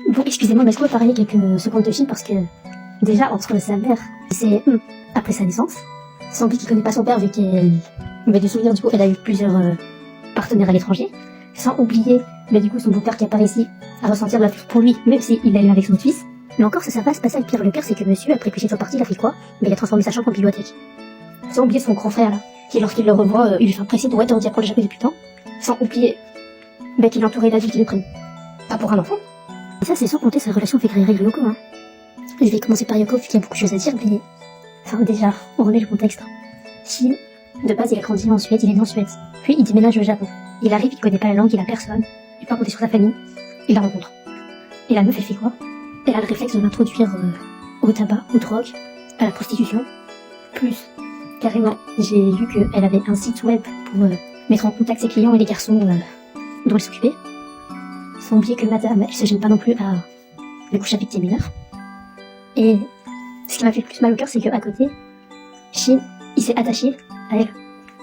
Bon, excusez-moi, mais est-ce qu'on peut parler quelques secondes de Chine parce que, déjà, entre sa mère, c'est après sa naissance, sans doute qu'il connaît pas son père vu qu'elle, mais de souvenir, du coup, elle a eu plusieurs partenaires à l'étranger, sans oublier, mais du coup, son beau-père qui a pas réussi à ressentir de la pour lui, même s'il a eu avec son fils. Mais encore, ça va se passer avec pire. Le pire, c'est que monsieur, après que Chine soit parti, il a fait quoi? Mais il a transformé sa chambre en bibliothèque. Sans oublier son grand frère, là, qui, lorsqu'il le revoit, il lui fait un pressing pour être en dire pour le Japon depuis tant. Sans oublier, qu'il entourait d'adultes qui le prennent. Pas pour un enfant. Et ça, c'est sans compter sa relation avec Ryoko, hein. Je vais commencer par Yoko, vu qu'il y a beaucoup de choses à dire, mais... Enfin, déjà, on remet le contexte. Shin, de base, il a grandi en Suède, il est né en Suède. Puis, il déménage au Japon. Il arrive, il connaît pas la langue, il a personne. Il peut pas compter sur sa famille. Il la rencontre. Et la meuf, elle fait quoi? Elle a le réflexe de l'introduire au tabac, aux drogues, à la prostitution. Plus, carrément, j'ai lu qu'elle avait un site web pour mettre en contact ses clients et les garçons dont elle s'occupait. Sans oublier que madame, elle se gêne pas non plus à le coucher avec des mineurs. Et ce qui m'a fait le plus mal au cœur, c'est qu'à côté, Shin, il s'est attaché à elle,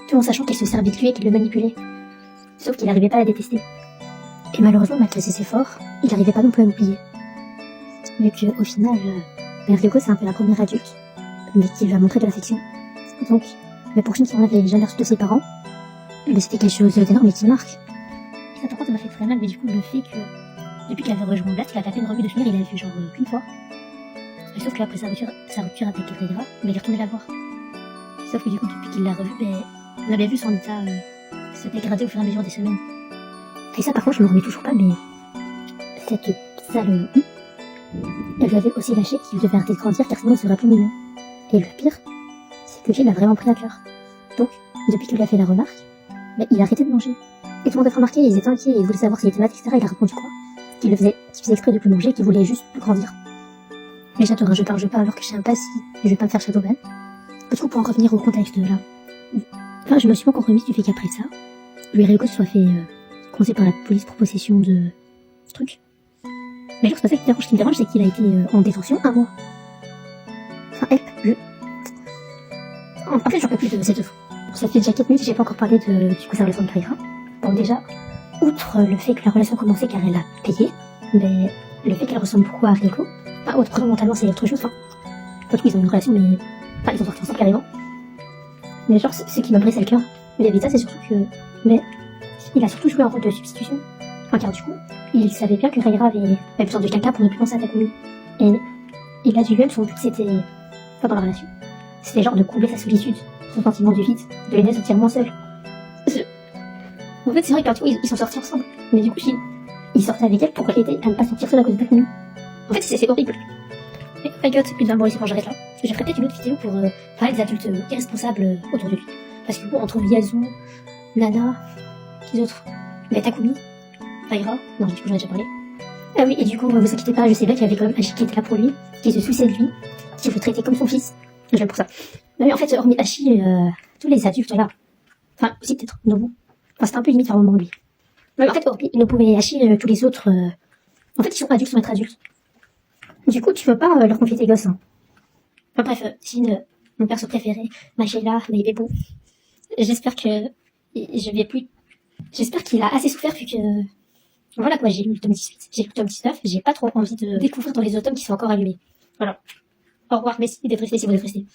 tout en sachant qu'elle se servait de lui et qu'il le manipulait. Sauf qu'il n'arrivait pas à la détester. Et malheureusement, malgré ses efforts, il n'arrivait pas non plus à l'oublier. Vu qu'au final, Ryoko, c'est un peu la première adulte, mais qui lui a montré de l'affection. Donc, mais pour Shin qui en avait jamais reçu de ses parents, mais c'était quelque chose d'énorme et qui marque. Et ça, par contre, ça m'a fait très mal, mais du coup, le fait que, depuis qu'il avait rejoint Blast, il a tapé une revue de finir, il avait vu genre qu'une fois. Et sauf qu'après sa rupture avec Reira, il est retourné la voir. Sauf que du coup, depuis qu'il l'a revue, on avait vu son état se dégrader au fur et à mesure des semaines. Et ça, par contre, je me remets toujours pas, mais cette sale elle lui avait aussi lâché qu'il devait arrêter de grandir car sinon il serait plus mignon. Et le pire, c'est que Gilles l'a vraiment pris à cœur. Donc, depuis qu'il lui a fait la remarque, il a arrêté de manger. Et tout le monde a remarqué, ils étaient inquiets, ils voulaient savoir s'il était malade, etc. Il a répondu quoi? Qu'il faisait exprès de plus manger, qu'il voulait juste plus grandir. Mais j'adore, je parle alors que je sais pas si je vais pas me faire Shadowban. Du coup, pour en revenir au contexte là. Enfin, je me suis pas encore remise du fait qu'après ça, lui Ryoko se soit fait coincer par la police pour possession de trucs. Mais genre, c'est pas ça qui me dérange. Ce qui me dérange, c'est qu'il a été en détention 1 mois. Enfin, en fait, j'en peux plus de cette œuvre. Ça fait déjà 4 minutes, j'ai pas encore parlé du coup, sa relation avec Reira. Bon, déjà, outre le fait que la relation a commencé car elle a payé, mais le fait qu'elle ressemble beaucoup à Ryoko, autrement, mentalement, c'est autre chose, enfin, ils ont une relation, mais, ils ont sorti ensemble carrément. Mais genre, ce qui m'a brisé le cœur, vis-à-vis de ça, c'est surtout que, il a surtout joué un rôle de substitution. Enfin, car du coup, il savait bien que Reira avait besoin de quelqu'un pour ne plus penser à Takumi. Et il a dit lui-même, son but c'était, dans la relation, c'était genre de combler sa solitude, son sentiment du vide, de l'aider à se sentir moins seul. En fait, c'est vrai que ils sont sortis ensemble, mais du coup, il sortait avec elle pour l'aider à ne pas se sentir seul à cause de Takumi. En fait, c'est horrible. Mais oh my god, c'est plus de 20 ici quand j'arrête là. Je ferai peut-être une autre vidéo pour parler des adultes irresponsables autour de lui. Parce que bon, entre Yazu, Nana, qui d'autres? Takumi, Reira, non, du coup j'en ai déjà parlé. Ah oui, et du coup, vous inquiétez pas, je sais bien qu'il y avait quand même Hachi qui était là pour lui, qui se souciait de lui, qui le traitait comme son fils. J'aime pour ça. Mais en fait, hormis Hachi, tous les adultes là, enfin, aussi peut-être Nobu. Enfin, c'était un peu limite à un moment lui. Mais en fait, hormis Nobu et Hachi, tous les autres, en fait, ils sont adultes sans être adultes. Du coup, tu veux pas leur confier tes gosses, hein. Enfin bref, Shin, mon perso préféré, Maïla, Maïbébou. J'espère que j'espère qu'il a assez souffert vu que... Voilà quoi, j'ai lu le tome 18, j'ai lu le tome 19, j'ai pas trop envie de découvrir dans les autres tomes qui sont encore allumés. Voilà. Au revoir, merci d'être resté si vous êtes resté.